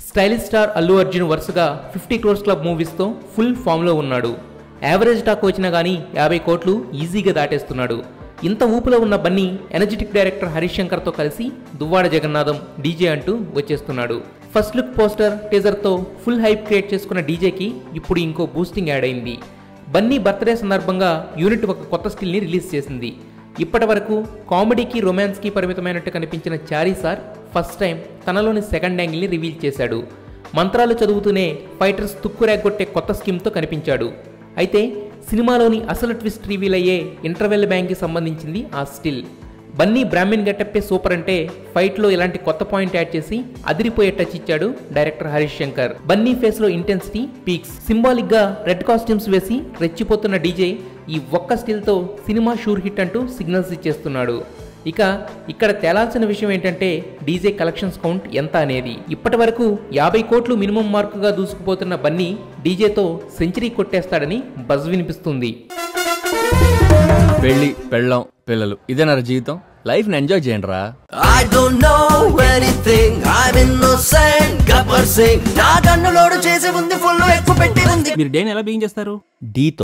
Stylish star Allu Arjun వరుసగా 50 crores club మూవీస్తో full ఫామ్లో ఉన్నాడు. యావరేజ్ టాక్ వచ్చినా కానీ 50 కోట్లు ఈజీగా దాటేస్తున్నాడు. ఇంత ఊపులో ఉన్న బన్నీ ఎనర్జెటిక్ డైరెక్టర్ హరీష్ శంకర్తో కలిసి దువ్వాడ జగన్నాథం డీజే అంటూ వచ్చేస్తున్నాడు. ఫస్ట్ లుక్ పోస్టర్ టీజర్తో ఫుల్ హైప్ క్రియేట్ చేసుకున్న డీజేకి ఇప్పుడు ఇంకో బూస్టింగ్ యాడ్ అయింది. బన్నీ బర్త్డే సందర్భంగా యూనిట్ ఒక కొత్త స్టిల్ని రిలీజ్ చేసింది. ఇప్పటి వరకు కామెడీకి రొమాన్స్కి పరిమితమైనట్టు కనిపించిన చారీ సార్ ఫస్ట్ టైం తనలోని సెకండ్ యాంగిల్ని రివీల్ చేశాడు. మంత్రాలు చదువుతూనే ఫైటర్స్ తుక్కురేగొట్టే కొత్త స్కీమ్తో కనిపించాడు. అయితే సినిమాలోని అసలు ట్విస్ట్ రివీల్ అయ్యే ఇంటర్వెల్ బ్యాంక్కి సంబంధించింది ఆ స్టిల్. బన్నీ బ్రాహ్మిన్ గెటప్పే సూపర్ అంటే ఫైట్లో ఇలాంటి కొత్త పాయింట్ యాడ్ చేసి అదిరిపోయే టచ్ ఇచ్చాడు డైరెక్టర్ హరీష్ శంకర్. బన్నీ ఫేస్ లో ఇంటెన్సిటీ పీక్స్. సింబాలిక్ గా రెడ్ కాస్ట్యూమ్స్ వేసి రెచ్చిపోతున్న డీజే ఈ ఒక్క స్టిల్ తో సినిమా షూర్ హిట్ అంటూ సిగ్నల్స్ ఇచ్చేస్తున్నాడు. ఇక ఇక్కడ తేలాల్సిన విషయం ఏంటంటే డీజే కలెక్షన్స్ కౌంట్ ఎంత అనేది. ఇప్పటి వరకు 50 కోట్లు మినిమం మార్కుగా దూసుకుపోతున్న బన్నీ డీజేతో సెంచరీ కొట్టేస్తాడని బజ్ వినిపిస్తుంది. పెళ్లి పెళ్ళం పిల్లలు ఇదేనా జీవితం? లైఫ్ ని ఎంజాయ్ చేయండి రా. I don't know anything, I'm innocent, Gabbar Singh. నా కన్నులోడు చేసి ఉంది ఫుల్ ఎక్కువ పెట్టి ఉంది. మీరు డేని ఎలా బిగిన్ చేస్తారు? డీతో.